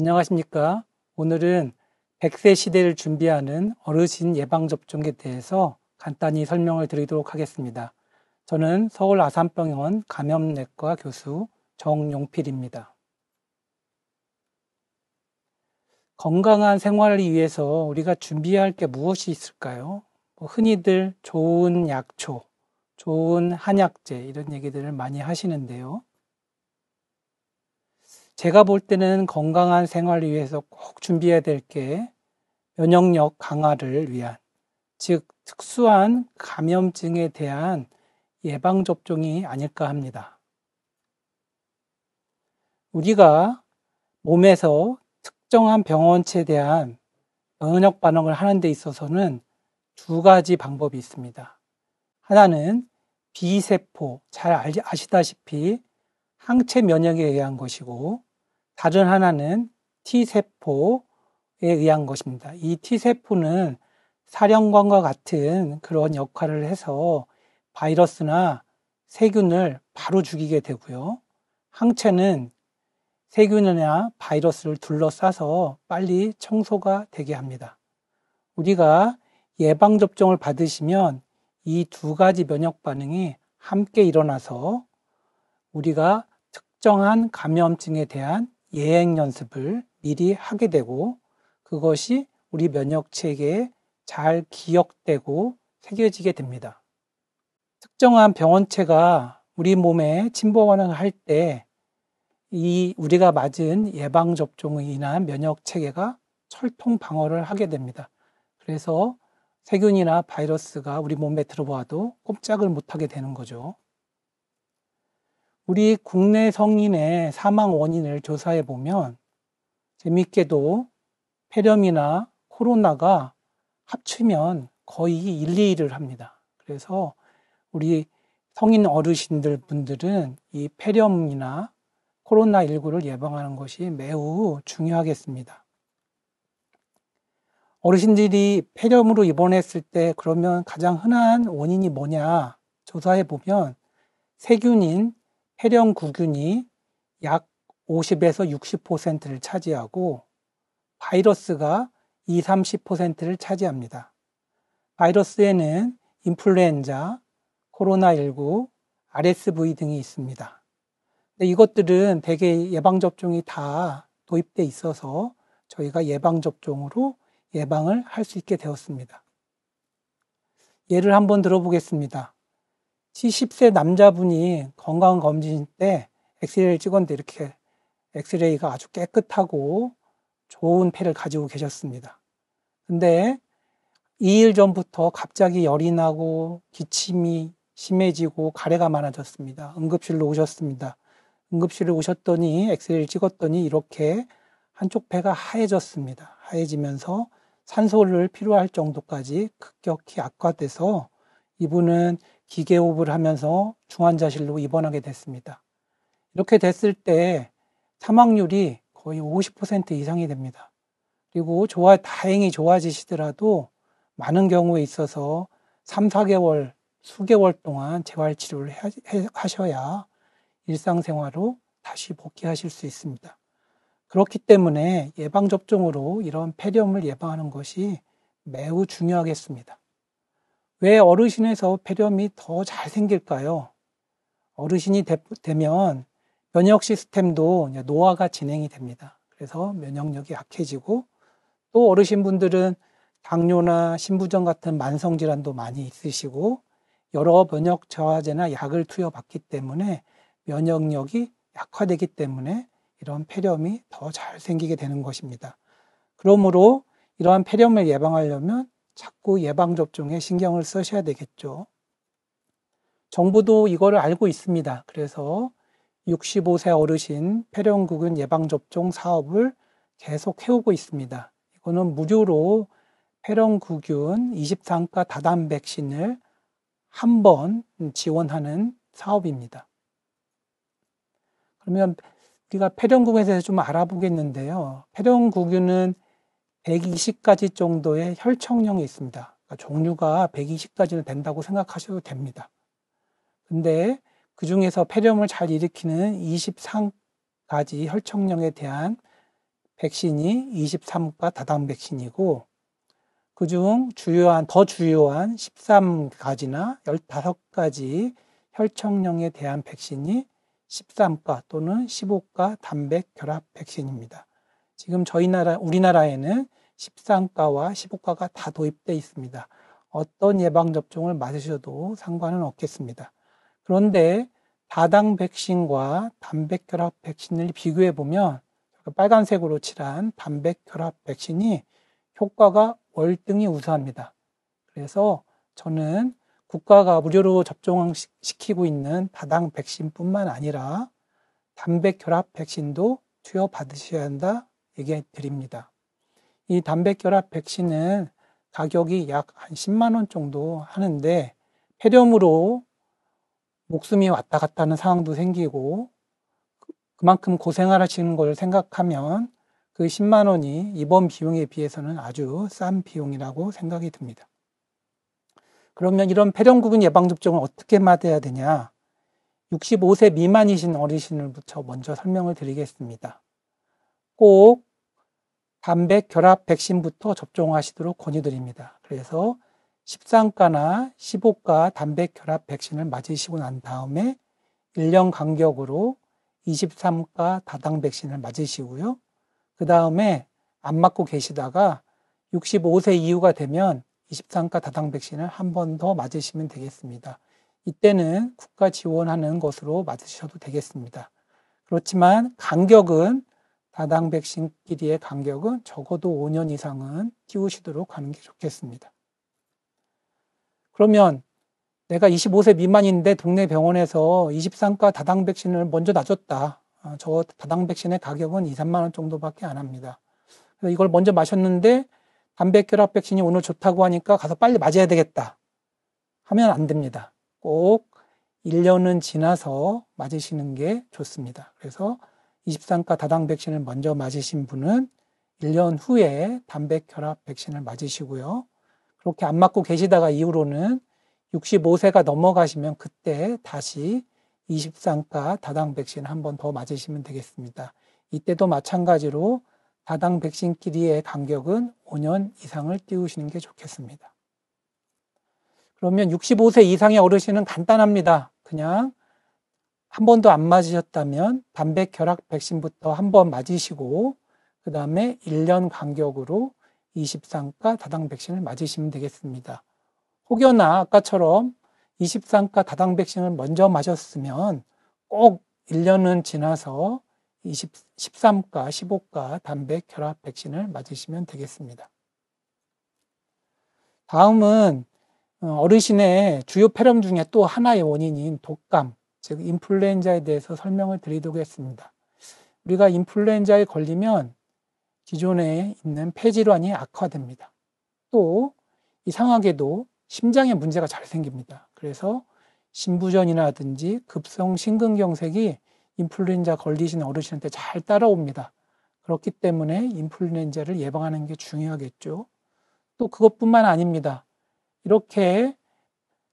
안녕하십니까? 오늘은 100세 시대를 준비하는 어르신 예방접종에 대해서 간단히 설명을 드리도록 하겠습니다. 저는 서울 아산병원 감염내과 교수 정용필입니다. 건강한 생활을 위해서 우리가 준비해야 할 게 무엇이 있을까요? 흔히들 좋은 약초, 좋은 한약재 이런 얘기들을 많이 하시는데요. 제가 볼 때는 건강한 생활을 위해서 꼭 준비해야 될 게 면역력 강화를 위한, 즉 특수한 감염증에 대한 예방접종이 아닐까 합니다. 우리가 몸에서 특정한 병원체에 대한 면역 반응을 하는 데 있어서는 두 가지 방법이 있습니다. 하나는 B세포, 잘 아시다시피 항체 면역에 의한 것이고, 다른 하나는 T세포에 의한 것입니다. 이 T세포는 사령관과 같은 그런 역할을 해서 바이러스나 세균을 바로 죽이게 되고요. 항체는 세균이나 바이러스를 둘러싸서 빨리 청소가 되게 합니다. 우리가 예방접종을 받으시면 이 두 가지 면역 반응이 함께 일어나서 우리가 특정한 감염증에 대한 예행 연습을 미리 하게 되고, 그것이 우리 면역 체계에 잘 기억되고 새겨지게 됩니다. 특정한 병원체가 우리 몸에 침범을 할 때 이 우리가 맞은 예방접종에 인한 면역 체계가 철통 방어를 하게 됩니다. 그래서 세균이나 바이러스가 우리 몸에 들어와도 꼼짝을 못하게 되는 거죠. 우리 국내 성인의 사망 원인을 조사해 보면 재밌게도 폐렴이나 코로나가 합치면 거의 1, 2위를 합니다. 그래서 우리 성인 어르신들 분들은 이 폐렴이나 코로나19를 예방하는 것이 매우 중요하겠습니다. 어르신들이 폐렴으로 입원했을 때 그러면 가장 흔한 원인이 뭐냐 조사해 보면 세균인 폐렴구균이 약 50에서 60%를 차지하고 바이러스가 20, 30%를 차지합니다. 바이러스에는 인플루엔자, 코로나19, RSV 등이 있습니다. 근데 이것들은 대개 예방접종이 다 도입돼 있어서 저희가 예방접종으로 예방을 할 수 있게 되었습니다. 예를 한번 들어보겠습니다. 70세 남자분이 건강검진 때 엑스레이를 찍었는데 이렇게 엑스레이가 아주 깨끗하고 좋은 폐를 가지고 계셨습니다. 근데 2일 전부터 갑자기 열이 나고 기침이 심해지고 가래가 많아졌습니다. 응급실로 오셨습니다. 응급실에 오셨더니 엑스레이를 찍었더니 이렇게 한쪽 폐가 하얘졌습니다. 하얘지면서 산소를 필요할 정도까지 급격히 악화돼서 이분은 기계호흡을 하면서 중환자실로 입원하게 됐습니다. 이렇게 됐을 때 사망률이 거의 50% 이상이 됩니다. 그리고 다행히 좋아지시더라도 많은 경우에 있어서 3, 4개월, 수개월 동안 재활치료를 하셔야 일상생활로 다시 복귀하실 수 있습니다. 그렇기 때문에 예방접종으로 이런 폐렴을 예방하는 것이 매우 중요하겠습니다. 왜 어르신에서 폐렴이 더 잘 생길까요? 어르신이 되면 면역 시스템도 노화가 진행이 됩니다. 그래서 면역력이 약해지고 또 어르신분들은 당뇨나 신부전 같은 만성질환도 많이 있으시고 여러 면역 저하제나 약을 투여받기 때문에 면역력이 약화되기 때문에 이런 폐렴이 더 잘 생기게 되는 것입니다. 그러므로 이러한 폐렴을 예방하려면 자꾸 예방접종에 신경을 쓰셔야 되겠죠. 정부도 이거를 알고 있습니다. 그래서 65세 어르신 폐렴구균 예방접종 사업을 계속 해오고 있습니다. 이거는 무료로 폐렴구균 23가 다단 백신을 한 번 지원하는 사업입니다. 그러면 우리가 폐렴구균에 대해서 좀 알아보겠는데요. 폐렴구균은 120가지 정도의 혈청형이 있습니다. 그러니까 종류가 120가지는 된다고 생각하셔도 됩니다. 근데 그 중에서 폐렴을 잘 일으키는 23가지 혈청형에 대한 백신이 23가 다당 백신이고, 그중 더 주요한 13가지나 15가지 혈청령에 대한 백신이 13가 또는 15가 단백 결합 백신입니다. 지금 우리나라에는 13가와 15가가 다 도입되어 있습니다. 어떤 예방접종을 맞으셔도 상관은 없겠습니다. 그런데 다당 백신과 단백 결합 백신을 비교해 보면 빨간색으로 칠한 단백 결합 백신이 효과가 월등히 우수합니다. 그래서 저는 국가가 무료로 접종시키고 있는 다당 백신뿐만 아니라 단백 결합 백신도 투여받으셔야 한다 얘기해 드립니다. 이 단백 결합 백신은 가격이 약 한 10만 원 정도 하는데, 폐렴으로 목숨이 왔다 갔다 하는 상황도 생기고 그만큼 고생을 하시는 걸 생각하면 그 10만 원이 입원 비용에 비해서는 아주 싼 비용이라고 생각이 듭니다. 그러면 이런 폐렴구균 예방접종을 어떻게 맞아야 되냐? 65세 미만이신 어르신을부터 먼저 설명을 드리겠습니다. 꼭 단백 결합 백신부터 접종하시도록 권유드립니다. 그래서 13가나 15가 단백 결합 백신을 맞으시고 난 다음에 1년 간격으로 23가 다당 백신을 맞으시고요. 그 다음에 안 맞고 계시다가 65세 이후가 되면 23가 다당 백신을 한 번 더 맞으시면 되겠습니다. 이때는 국가 지원하는 것으로 맞으셔도 되겠습니다. 그렇지만 다당 백신끼리의 간격은 적어도 5년 이상은 띄우시도록 하는 게 좋겠습니다. 그러면 내가 25세 미만인데 동네 병원에서 23가 다당 백신을 먼저 놔줬다. 저 다당 백신의 가격은 2, 3만 원 정도밖에 안 합니다. 그래서 이걸 먼저 마셨는데 단백 결합 백신이 오늘 좋다고 하니까 가서 빨리 맞아야 되겠다 하면 안 됩니다. 꼭 1년은 지나서 맞으시는 게 좋습니다. 그래서 23가 다당 백신을 먼저 맞으신 분은 1년 후에 단백 결합 백신을 맞으시고요. 그렇게 안 맞고 계시다가 이후로는 65세가 넘어가시면 그때 다시 23가 다당 백신 한 번 더 맞으시면 되겠습니다. 이때도 마찬가지로 다당 백신끼리의 간격은 5년 이상을 띄우시는 게 좋겠습니다. 그러면 65세 이상의 어르신은 간단합니다. 그냥 한 번도 안 맞으셨다면 단백 결합 백신부터 한 번 맞으시고 그 다음에 1년 간격으로 23가 다당 백신을 맞으시면 되겠습니다. 혹여나 아까처럼 23가 다당 백신을 먼저 맞았으면 꼭 1년은 지나서 13가, 15가 단백 결합 백신을 맞으시면 되겠습니다. 다음은 어르신의 주요 폐렴 중에 또 하나의 원인인 독감, 즉 인플루엔자에 대해서 설명을 드리겠습니다. 우리가 인플루엔자에 걸리면 기존에 있는 폐질환이 악화됩니다. 또 이상하게도 심장에 문제가 잘 생깁니다. 그래서 심부전이라든지 급성 심근경색이 인플루엔자 걸리신 어르신한테 잘 따라옵니다. 그렇기 때문에 인플루엔자를 예방하는 게 중요하겠죠. 또 그것뿐만 아닙니다. 이렇게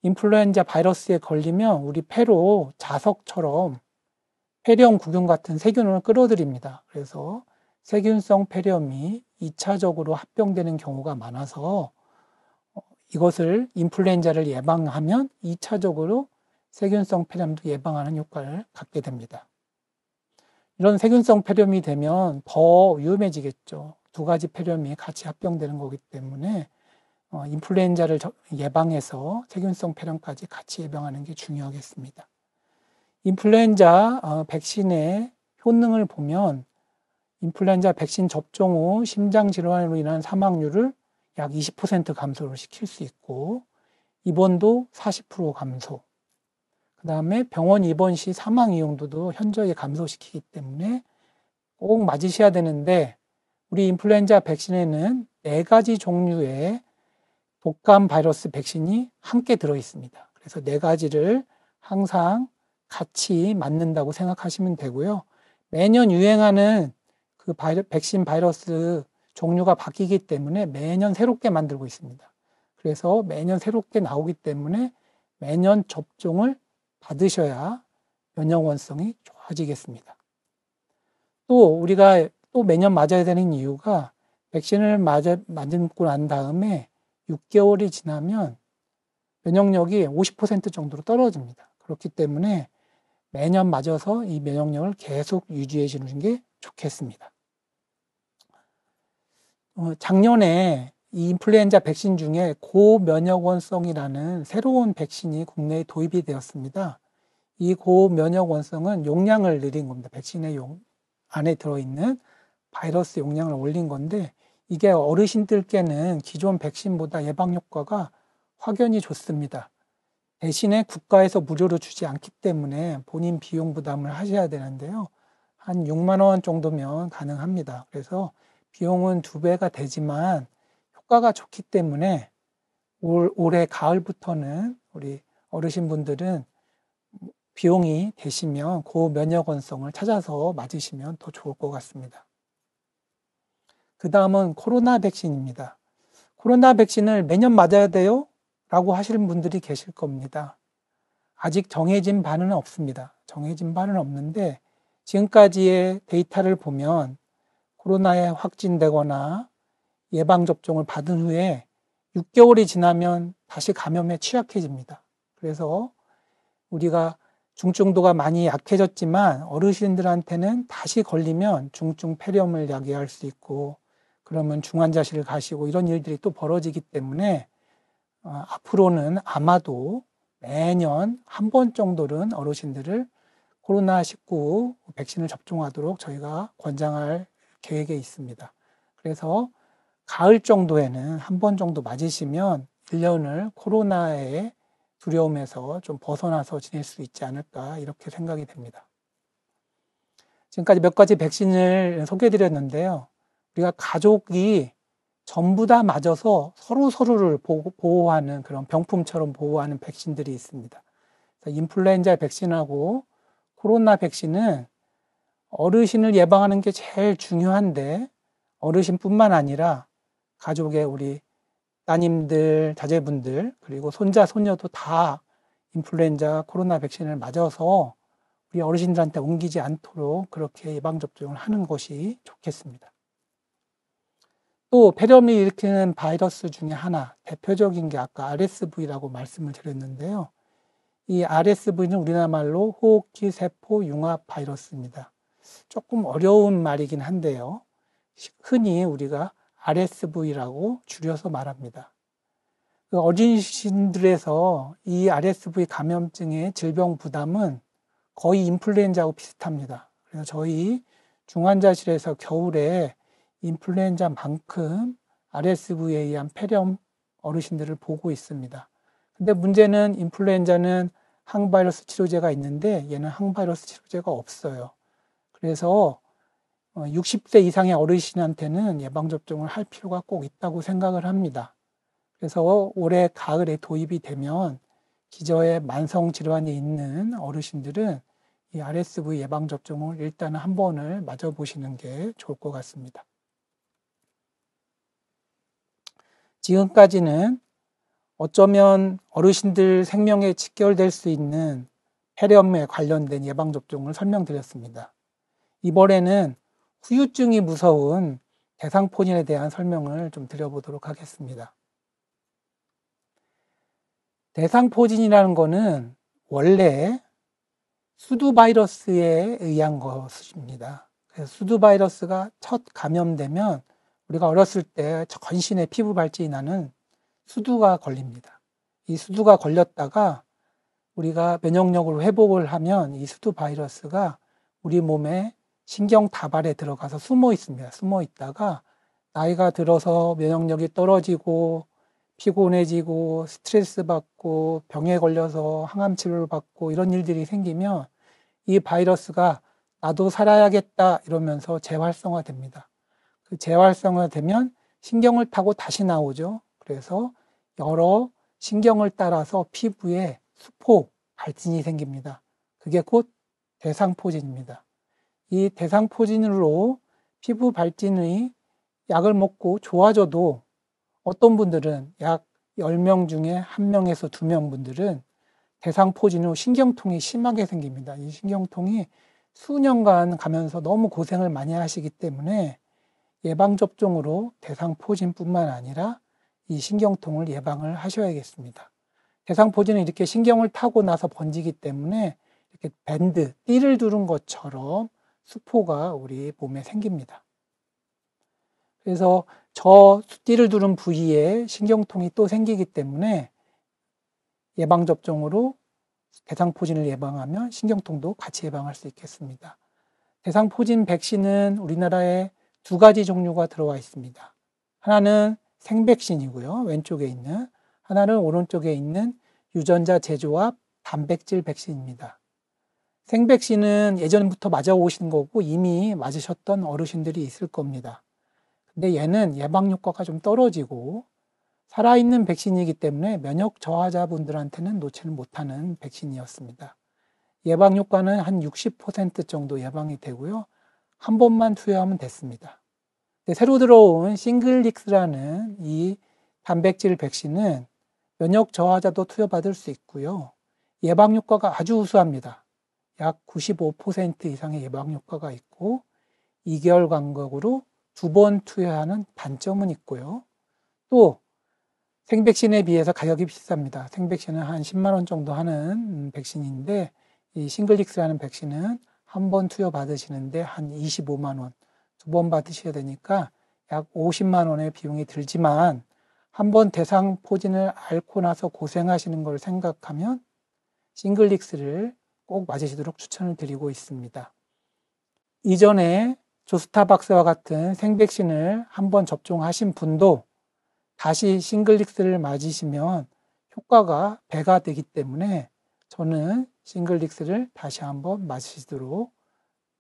인플루엔자 바이러스에 걸리면 우리 폐로 자석처럼 폐렴구균 같은 세균을 끌어들입니다. 그래서 세균성 폐렴이 2차적으로 합병되는 경우가 많아서 이것을 인플루엔자를 예방하면 2차적으로 세균성 폐렴도 예방하는 효과를 갖게 됩니다. 이런 세균성 폐렴이 되면 더 위험해지겠죠. 두 가지 폐렴이 같이 합병되는 거기 때문에 인플루엔자를 예방해서 세균성 폐렴까지 같이 예방하는 게 중요하겠습니다. 인플루엔자 백신의 효능을 보면 인플루엔자 백신 접종 후 심장질환으로 인한 사망률을 약 20% 감소를 시킬 수 있고 입원도 40% 감소, 그 다음에 병원 입원 시 사망 이용도도 현저히 감소시키기 때문에 꼭 맞으셔야 되는데 우리 인플루엔자 백신에는 4가지 종류의 독감 바이러스 백신이 함께 들어있습니다. 그래서 4가지를 항상 같이 맞는다고 생각하시면 되고요. 매년 유행하는 그 백신 바이러스 종류가 바뀌기 때문에 매년 새롭게 만들고 있습니다. 그래서 매년 새롭게 나오기 때문에 매년 접종을 받으셔야 면역원성이 좋아지겠습니다. 또 우리가 또 매년 맞아야 되는 이유가 백신을 맞고 난 다음에 6개월이 지나면 면역력이 50% 정도로 떨어집니다. 그렇기 때문에 매년 맞아서 이 면역력을 계속 유지해 주는 게 좋겠습니다. 작년에 이 인플루엔자 백신 중에 고면역원성이라는 새로운 백신이 국내에 도입이 되었습니다. 이 고면역원성은 용량을 늘린 겁니다. 백신의 안에 들어있는 바이러스 용량을 올린 건데 이게 어르신들께는 기존 백신보다 예방 효과가 확연히 좋습니다. 대신에 국가에서 무료로 주지 않기 때문에 본인 비용 부담을 하셔야 되는데요. 한 6만 원 정도면 가능합니다. 그래서 비용은 2배가 되지만 효과가 좋기 때문에 올해 가을부터는 우리 어르신분들은 비용이 되시면 고면역원성을 찾아서 맞으시면 더 좋을 것 같습니다. 그 다음은 코로나 백신입니다. 코로나 백신을 매년 맞아야 돼요? 라고 하시는 분들이 계실 겁니다. 아직 정해진 바는 없습니다. 정해진 바는 없는데 지금까지의 데이터를 보면 코로나에 확진되거나 예방접종을 받은 후에 6개월이 지나면 다시 감염에 취약해집니다. 그래서 우리가 중증도가 많이 약해졌지만 어르신들한테는 다시 걸리면 중증 폐렴을 야기할 수 있고 그러면 중환자실을 가시고 이런 일들이 또 벌어지기 때문에 앞으로는 아마도 매년 한 번 정도는 어르신들을 코로나19 백신을 접종하도록 저희가 권장할 계획에 있습니다. 그래서 가을 정도에는 한 번 정도 맞으시면 1년을 코로나의 두려움에서 좀 벗어나서 지낼 수 있지 않을까 이렇게 생각이 됩니다. 지금까지 몇 가지 백신을 소개해드렸는데요. 우리가 가족이 전부 다 맞아서 서로를 보호하는 그런 병품처럼 보호하는 백신들이 있습니다. 인플루엔자 백신하고 코로나 백신은 어르신을 예방하는 게 제일 중요한데 어르신뿐만 아니라 가족의 우리 따님들, 자제분들 그리고 손자, 손녀도 다 인플루엔자 코로나 백신을 맞아서 우리 어르신들한테 옮기지 않도록 그렇게 예방접종을 하는 것이 좋겠습니다. 또 폐렴을 일으키는 바이러스 중에 하나 대표적인 게 아까 RSV라고 말씀을 드렸는데요. 이 RSV는 우리나라 말로 호흡기 세포 융합 바이러스입니다. 조금 어려운 말이긴 한데요. 흔히 우리가 RSV라고 줄여서 말합니다. 어르신들에서 이 RSV 감염증의 질병 부담은 거의 인플루엔자하고 비슷합니다. 그래서 저희 중환자실에서 겨울에 인플루엔자만큼 RSV에 의한 폐렴 어르신들을 보고 있습니다. 근데 문제는 인플루엔자는 항바이러스 치료제가 있는데 얘는 항바이러스 치료제가 없어요. 그래서 60세 이상의 어르신한테는 예방접종을 할 필요가 꼭 있다고 생각을 합니다. 그래서 올해 가을에 도입이 되면 기저에 만성질환이 있는 어르신들은 이 RSV 예방접종을 일단 한 번을 맞아보시는 게 좋을 것 같습니다. 지금까지는 어쩌면 어르신들 생명에 직결될 수 있는 폐렴에 관련된 예방접종을 설명드렸습니다. 이번에는 후유증이 무서운 대상포진에 대한 설명을 좀 드려보도록 하겠습니다. 대상포진이라는 것은 원래 수두바이러스에 의한 것입니다. 그래서 수두바이러스가 첫 감염되면 우리가 어렸을 때 전신에 피부 발진이 나는 수두가 걸립니다. 이 수두가 걸렸다가 우리가 면역력을 회복을 하면 이 수두바이러스가 우리 몸에 신경 다발에 들어가서 숨어 있습니다. 숨어 있다가 나이가 들어서 면역력이 떨어지고 피곤해지고 스트레스 받고 병에 걸려서 항암 치료를 받고 이런 일들이 생기면 이 바이러스가 나도 살아야겠다 이러면서 재활성화됩니다. 그 재활성화되면 신경을 타고 다시 나오죠. 그래서 여러 신경을 따라서 피부에 수포, 발진이 생깁니다. 그게 곧 대상포진입니다. 이 대상포진으로 피부 발진의 약을 먹고 좋아져도 어떤 분들은 약 10명 중에 1명에서 2명 분들은 대상포진 후 신경통이 심하게 생깁니다. 이 신경통이 수년간 가면서 너무 고생을 많이 하시기 때문에 예방접종으로 대상포진뿐만 아니라 이 신경통을 예방을 하셔야겠습니다. 대상포진은 이렇게 신경을 타고 나서 번지기 때문에 이렇게 밴드, 띠를 두른 것처럼 수포가 우리 몸에 생깁니다. 그래서 저 띠를 두른 부위에 신경통이 또 생기기 때문에 예방접종으로 대상포진을 예방하면 신경통도 같이 예방할 수 있겠습니다. 대상포진 백신은 우리나라에 두 가지 종류가 들어와 있습니다. 하나는 생백신이고요. 왼쪽에 있는. 하나는 오른쪽에 있는 유전자 재조합 단백질 백신입니다. 생백신은 예전부터 맞아오신 거고 이미 맞으셨던 어르신들이 있을 겁니다. 근데 얘는 예방 효과가 좀 떨어지고 살아있는 백신이기 때문에 면역 저하자분들한테는 놓지를 못하는 백신이었습니다. 예방 효과는 한 60% 정도 예방이 되고요. 한 번만 투여하면 됐습니다. 새로 들어온 싱글릭스라는 이 단백질 백신은 면역 저하자도 투여받을 수 있고요. 예방 효과가 아주 우수합니다. 약 95% 이상의 예방 효과가 있고 2개월 간격으로 2번 투여하는 단점은 있고요. 또 생백신에 비해서 가격이 비쌉니다. 생백신은 한 10만 원 정도 하는 백신인데 이 싱글릭스라는 백신은 한 번 투여 받으시는데 한 25만 원, 2번 받으셔야 되니까 약 50만 원의 비용이 들지만 한 번 대상 포진을 앓고 나서 고생하시는 걸 생각하면 싱글릭스를 꼭 맞으시도록 추천을 드리고 있습니다. 이전에 조스타박스와 같은 생백신을 한 번 접종하신 분도 다시 싱글릭스를 맞으시면 효과가 배가 되기 때문에 저는 싱글릭스를 다시 한번 맞으시도록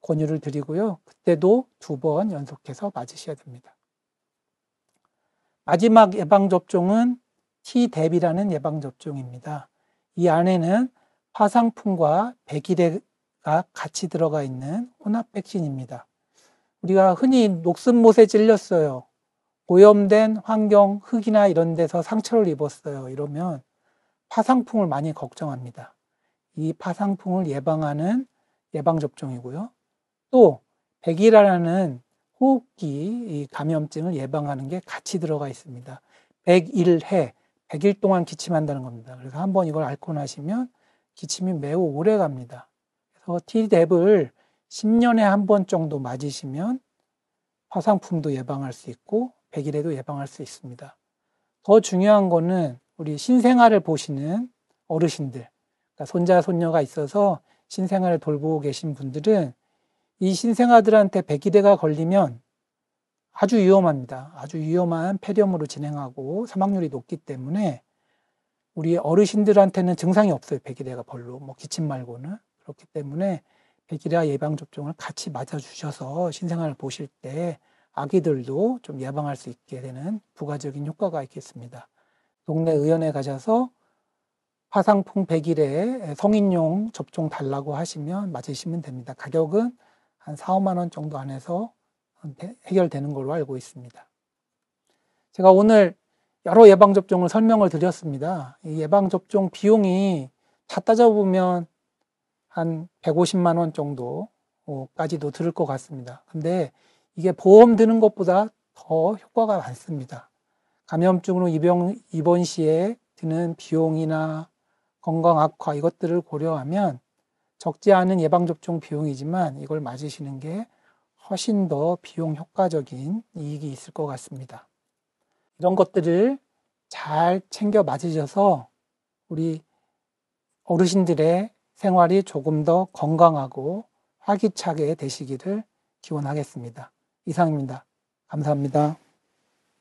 권유를 드리고요. 그때도 2번 연속해서 맞으셔야 됩니다. 마지막 예방접종은 T대비라는 예방접종입니다. 이 안에는 화상풍과 백일해가 같이 들어가 있는 혼합 백신입니다. 우리가 흔히 녹슨못에 찔렸어요. 오염된 환경, 흙이나 이런 데서 상처를 입었어요. 이러면 파상풍을 많이 걱정합니다. 이 파상풍을 예방하는 예방접종이고요. 또 백일해라는 호흡기 감염증을 예방하는 게 같이 들어가 있습니다. 100일 100일 동안 기침한다는 겁니다. 그래서 한번 이걸 앓고 나시면 기침이 매우 오래 갑니다. 그래서 T뎁을 10년에 한 번 정도 맞으시면 화상풍도 예방할 수 있고 백일해도 예방할 수 있습니다. 더 중요한 거는 우리 신생아를 보시는 어르신들, 그러니까 손자, 손녀가 있어서 신생아를 돌보고 계신 분들은 이 신생아들한테 백일해가 걸리면 아주 위험합니다. 아주 위험한 폐렴으로 진행하고 사망률이 높기 때문에 우리 어르신들한테는 증상이 없어요. 백일해가 별로. 기침 말고는. 그렇기 때문에 백일해 예방접종을 같이 맞아주셔서 신생아를 보실 때 아기들도 좀 예방할 수 있게 되는 부가적인 효과가 있겠습니다. 동네 의원에 가셔서 화상풍 백일해 성인용 접종 달라고 하시면 맞으시면 됩니다. 가격은 한 4, 5만 원 정도 안에서 해결되는 걸로 알고 있습니다. 제가 오늘 여러 예방접종을 설명을 드렸습니다. 이 예방접종 비용이 다 따져보면 한 150만 원 정도까지도 들을 것 같습니다. 근데 이게 보험 드는 것보다 더 효과가 많습니다. 감염증으로 입원 시에 드는 비용이나 건강 악화 이것들을 고려하면 적지 않은 예방접종 비용이지만 이걸 맞으시는 게 훨씬 더 비용 효과적인 이익이 있을 것 같습니다. 이런 것들을 잘 챙겨 맞으셔서 우리 어르신들의 생활이 조금 더 건강하고 활기차게 되시기를 기원하겠습니다. 이상입니다. 감사합니다.